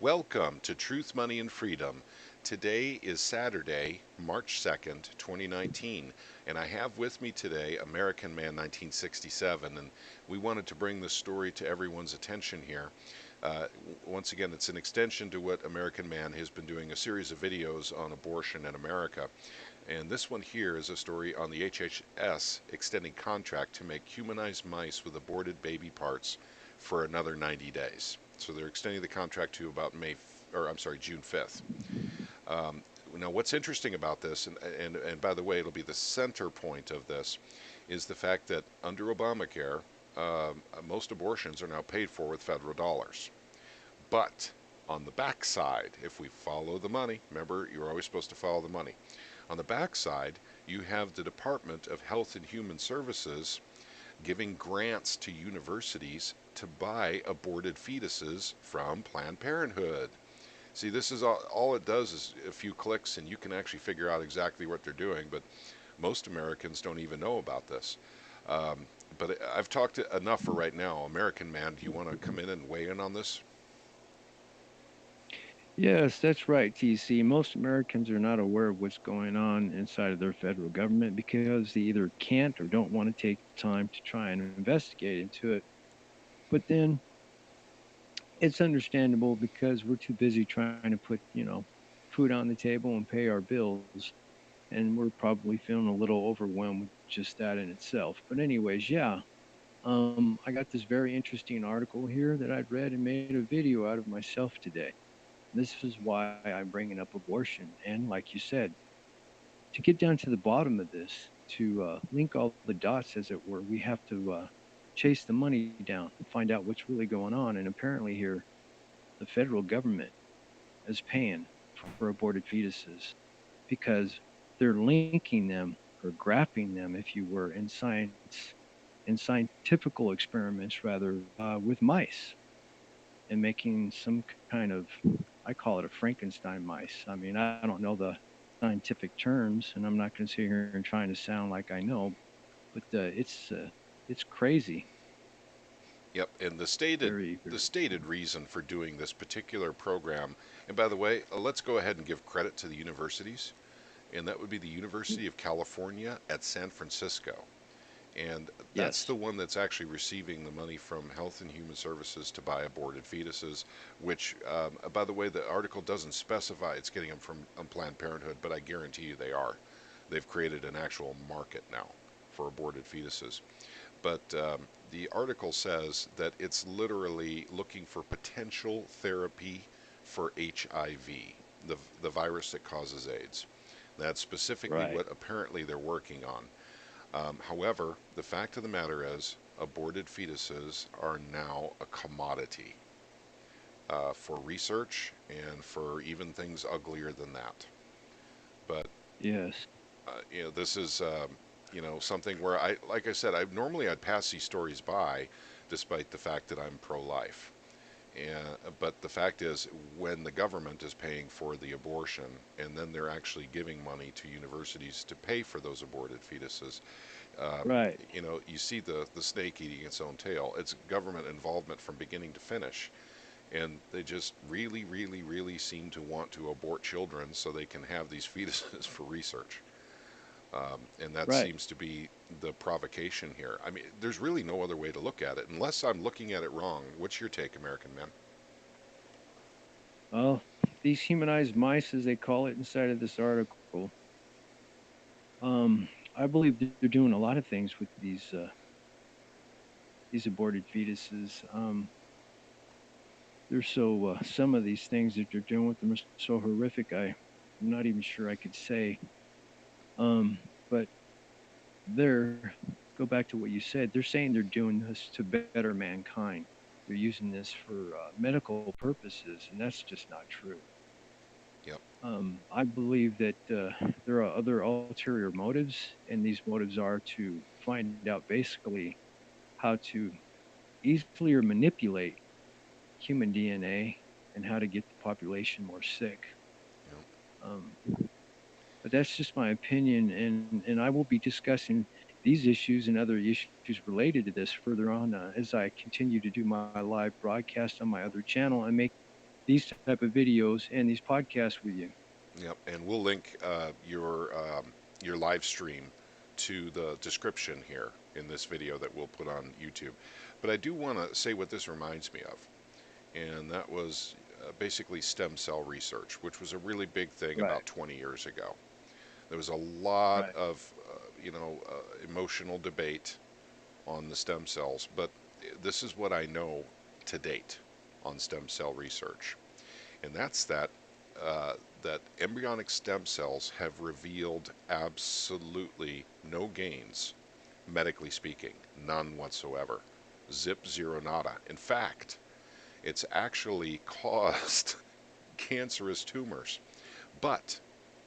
Welcome to Truth, Money, and Freedom. Today is Saturday, March 2nd, 2019, and I have with me today American Man 1967, and we wanted to bring this story to everyone's attention here. Once again, it's an extension to what American Man has been doing a series of videos on abortion in America. And this one here is a story on the HHS extending contract to make humanized mice with aborted baby parts for another 90 days. So they're extending the contract to about June 5th. Um, Now, what's interesting about this, and by the way, it'll be the center point of this, is the fact that under Obamacare, most abortions are now paid for with federal dollars. But on the backside, if we follow the money, remember, you're always supposed to follow the money. On the backside, you have the Department of Health and Human Services giving grants to universities to buy aborted fetuses from Planned Parenthood. See, this is all it does is a few clicks, and you can actually figure out exactly what they're doing, but most Americans don't even know about this. But I've talked enough for right now. American Man, do you want to come in and weigh in on this? Yes, that's right, TC. Most Americans are not aware of what's going on inside of their federal government because they either can't or don't want to take the time to try and investigate into it. But then it's understandable because we're too busy trying to put food on the table and pay our bills. And we're probably feeling a little overwhelmed with just that in itself. But, anyways, yeah, I got this very interesting article here that I'd read and made a video out of myself today. This is why I'm bringing up abortion. And like you said, to get down to the bottom of this, to link all the dots, as it were, we have to chase the money down and find out what's really going on. And apparently, here, the federal government is paying for aborted fetuses because they're linking them or graphing them, if you were, in scientific experiments, rather, with mice and making some kind of, I call it a Frankenstein mice. I mean, I don't know the scientific terms, and I'm not going to sit here and trying to sound like I know, but it's crazy, Yep, and very, the very. stated reason for doing this particular program, and by the way, let's go ahead and give credit to the universities, and that would be the University of California at San Francisco. And that's Yes, the one that's actually receiving the money from Health and Human Services to buy aborted fetuses, which, by the way, the article doesn't specify it's getting them from Planned Parenthood, but I guarantee you they are. They've created an actual market now for aborted fetuses. But the article says that it's literally looking for potential therapy for HIV, the virus that causes AIDS. That's specifically right. what apparently they're working on. However, the fact of the matter is, aborted fetuses are now a commodity for research and for even things uglier than that. But Yes, this is something where like I said, I'd pass these stories by, despite the fact that I'm pro-life. And but the fact is, when the government is paying for the abortion, and then they're actually giving money to universities to pay for those aborted fetuses, right. you see the snake eating its own tail. It's government involvement from beginning to finish, and they just really, really, really seem to want to abort children so they can have these fetuses for research. And that Right. seems to be the provocation here. I mean, there's really no other way to look at it, unless I'm looking at it wrong. What's your take, American man? Well, these humanized mice, as they call it inside of this article, I believe they're doing a lot of things with these aborted fetuses. They're so some of these things that they're doing with them are so horrific. I'm not even sure I could say. But they're go back to what you said. They're saying they're doing this to better mankind. They're using this for medical purposes, and that's just not true. Yep. I believe that there are other ulterior motives, and these motives are to find out basically how to easily or manipulate human DNA and how to get the population more sick. Yep. Um, but that's just my opinion, and I will be discussing these issues and other issues related to this further on as I continue to do my live broadcast on my other channel and make these type of videos and these podcasts with you. Yep, and we'll link your live stream to the description here in this video that we'll put on YouTube. But I do want to say what this reminds me of, and that was basically stem cell research, which was a really big thing Right. about 20 years ago. There was a lot Right. of emotional debate on the stem cells, but this is what I know to date on stem cell research, and that's uh, that embryonic stem cells have revealed absolutely no gains, medically speaking, none whatsoever. Zip, zero, nada. In fact, it's actually caused cancerous tumors. But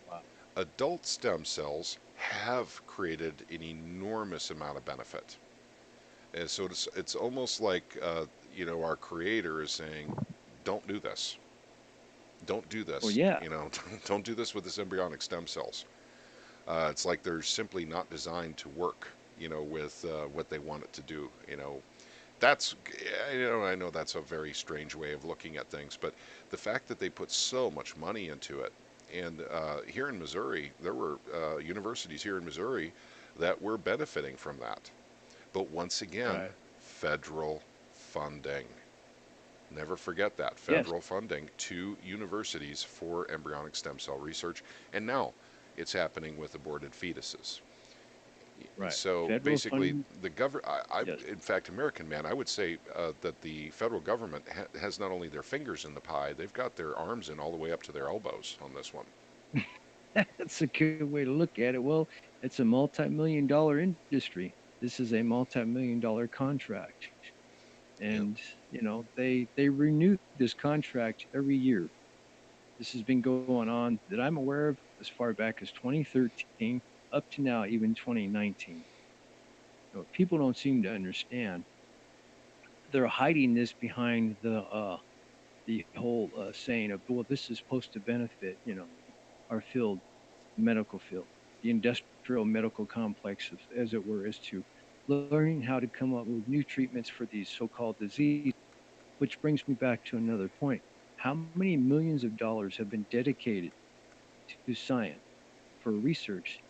Wow. adult stem cells have created an enormous amount of benefit. And so it's almost like, our creator is saying, don't do this. Don't do Well, this. yeah. Don't do this with this embryonic stem cells. It's like they're simply not designed to work, with what they want it to do. That's, I know that's a very strange way of looking at things, but the fact that they put so much money into it, and here in Missouri, there were universities here in Missouri that were benefiting from that. But once again, Right. federal funding. Never forget that Yes. federal funding to universities for embryonic stem cell research, and now it's happening with aborted fetuses. Right. So Federal basically, funding. the government, Yes. in fact, American Man, I would say that the federal government has not only their fingers in the pie, they've got their arms in all the way up to their elbows on this one. That's a good way to look at it. Well, it's a multi-million dollar industry. This is a multi-million dollar contract. Yep. And they renew this contract every year. This has been going on that I'm aware of as far back as 2013 up to now, even 2019. What people don't seem to understand, they're hiding this behind the whole saying of, well, this is supposed to benefit our field, medical field, the industrial medical complex, as it were, as to learning how to come up with new treatments for these so-called diseases. Which brings me back to another point. How many millions of dollars have been dedicated to science for research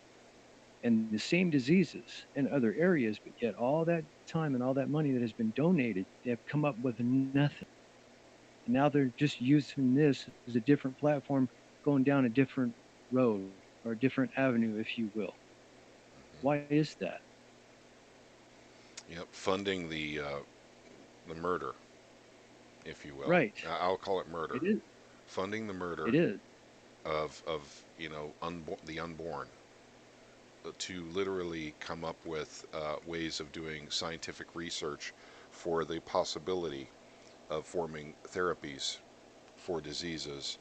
and the same diseases in other areas, but yet all that time and all that money that has been donated, they have come up with nothing. And now they're just using this as a different platform, going down a different road or a different avenue, if you will. Hmm. Why is that? Yep. Funding the murder, if you will. Right. I'll call it It murder. is. Funding the It murder is. of the unborn, to literally come up with ways of doing scientific research for the possibility of forming therapies for diseases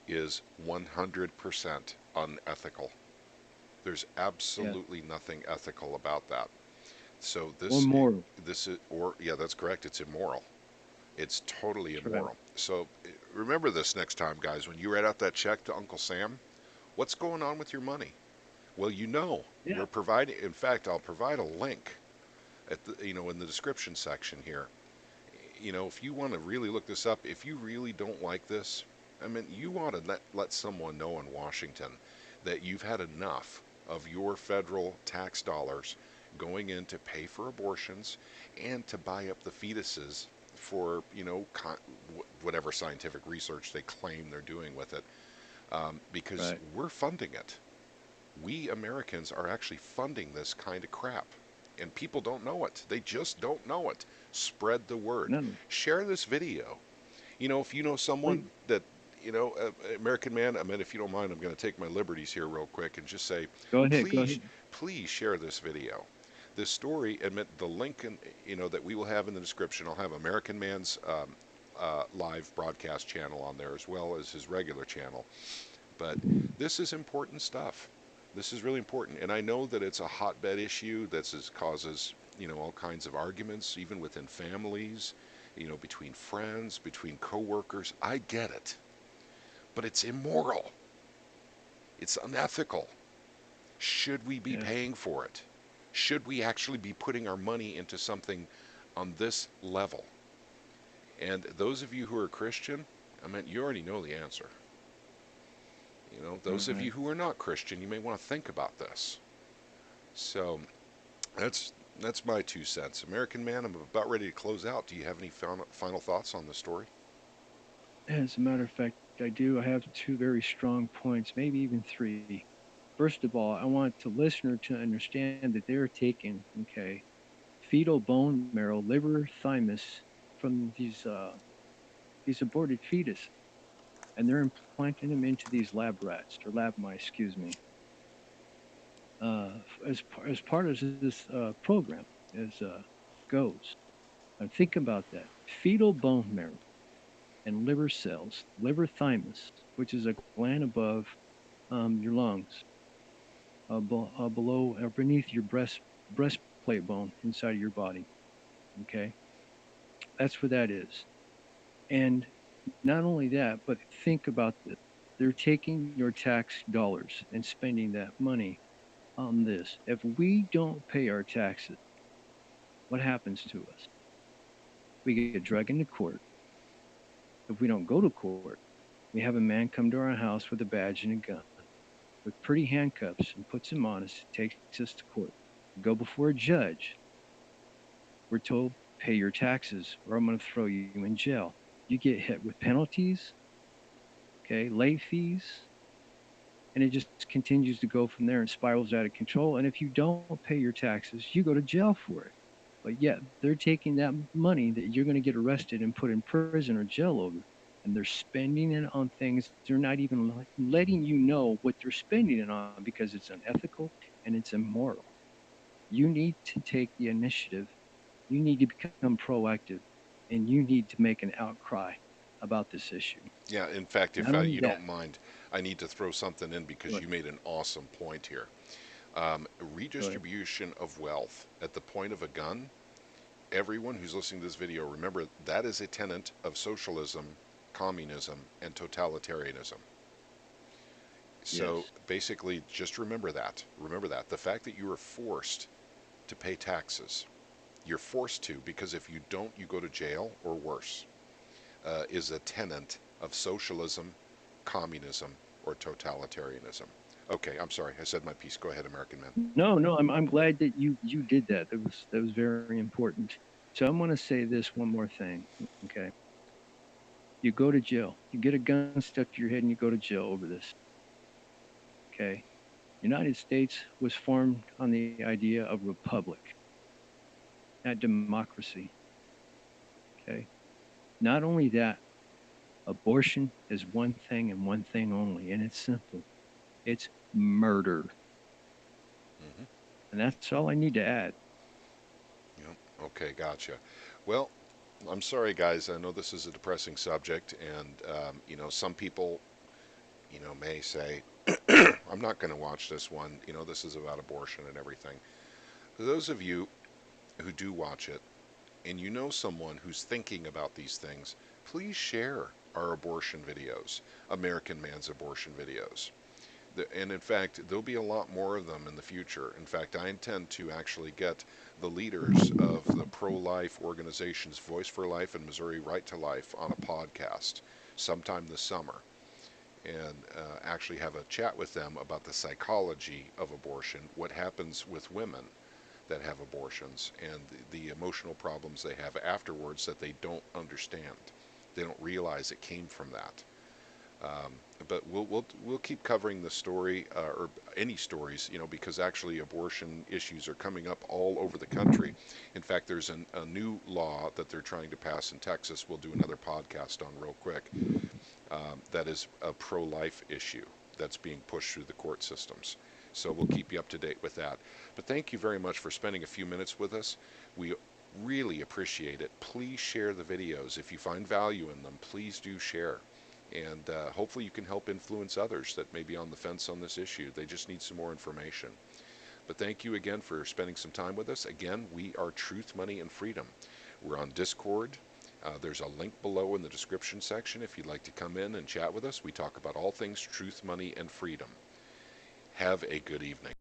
is 100% unethical. There's Yeah. absolutely nothing ethical about that. So Or moral. this is, or yeah, that's correct. It's immoral. It's totally That's right. immoral. So remember this next time, guys, when you write out that check to Uncle Sam, what's going on with your money? Well, Yeah. we're providing. In fact, I'll provide a link at in the description section here. If you want to really look this up, if you really don't like this, I mean, you want to let someone know in Washington that you've had enough of your federal tax dollars going in to pay for abortions and to buy up the fetuses for, whatever scientific research they claim they're doing with it, because Right. we're funding it. We Americans are actually funding this kind of crap. And people don't know it. They just don't know it. Spread the word. No. Share this video. If you know someone Please that, American Man, I mean, if you don't mind, I'm going to take my liberties here real quick and just say, go ahead. Go please, ahead. please share this video. This story, admit the link, that we will have in the description. I'll have American Man's live broadcast channel on there as well as his regular channel. But this is important stuff. This is really important, and I know that it's a hotbed issue that causes all kinds of arguments, even within families, between friends, between coworkers. I get it, but it's immoral. It's unethical. Should we be Yes. paying for it? Should we actually be putting our money into something on this level? And those of you who are Christian, I meant you already know the answer. You know, those of Right. you who are not Christian, you may want to think about this. So that's that's my 2 cents. American Man, I'm about ready to close out. Do you have any final thoughts on the story? As a matter of fact, I do. I have two very strong points, maybe even three. First of all, I want the listener to understand that they're taking, okay, fetal bone marrow, liver, thymus from these aborted fetus, and they're implanting them into these lab rats or lab mice, excuse me, as part of this program as goes. Now think about that: fetal bone marrow and liver cells, liver thymus, which is a gland above your lungs, below beneath your breastplate bone inside of your body. Okay, that's what that is. And not only that, but think about this: they're taking your tax dollars and spending that money on this. If we don't pay our taxes, what happens to us? We get dragged into court. If we don't go to court, we have a man come to our house with a badge and a gun, with pretty handcuffs, and puts him on us, takes us to court. We go before a judge. We're told, pay your taxes or I'm going to throw you in jail. You get hit with penalties, okay, late fees, and it just continues to go from there and spirals out of control. And if you don't pay your taxes, you go to jail for it. But yet they're taking that money that you're going to get arrested and put in prison or jail over, and they're spending it on things they're not even letting you know what they're spending it on because it's unethical and it's immoral. You need to take the initiative. You need to become proactive, and you need to make an outcry about this issue. Yeah, in fact, Not if only you that, don't mind, I need to throw something in go because ahead. you made an awesome point here. Go ahead. Redistribution of wealth at the point of a gun. Everyone who's listening to this video, remember that is a tenet of socialism, communism, and totalitarianism. So Yes. basically, just remember that. Remember that. The fact that you are forced to pay taxes, you're forced to because if you don't, you go to jail or worse, is a tenet of socialism, communism, or totalitarianism. Okay, I'm sorry. I said my piece. Go ahead, American man. No, no, I'm glad that you did that. That was very important. So I'm going to say this one more thing. Okay, you go to jail. You get a gun stuck to your head, and you go to jail over this. Okay, United States was formed on the idea of republic, not democracy. Okay, not only that, abortion is one thing and one thing only, and it's simple. It's murder, Hmm. and that's all I need to add. Yep. Okay, gotcha. Well, I'm sorry, guys. I know this is a depressing subject, and some people, may say, "I'm not going to watch this one." This is about abortion and everything. For those of you who do watch it, and you know someone who's thinking about these things, please share our abortion videos, American Man's abortion videos. And in fact, there'll be a lot more of them in the future. In fact, I intend to actually get the leaders of the pro life organizations Voice for Life and Missouri Right to Life on a podcast sometime this summer and actually have a chat with them about the psychology of abortion, what happens with women that have abortions, and the emotional problems they have afterwards that they don't understand. They don't realize it came from that. Um, but we'll keep covering the story or any stories, because actually abortion issues are coming up all over the country. In fact, there's a new law that they're trying to pass in Texas. We'll do another podcast on real quick. That is a pro-life issue that's being pushed through the court systems. So we'll keep you up to date with that. But thank you very much for spending a few minutes with us. We really appreciate it. Please share the videos. If you find value in them, please do share. And hopefully you can help influence others that may be on the fence on this issue. They just need some more information. But thank you again for spending some time with us. Again, we are Truth, Money, and Freedom. We're on Discord. There's a link below in the description section if you'd like to come in and chat with us. We talk about all things truth, money, and freedom. Have a good evening.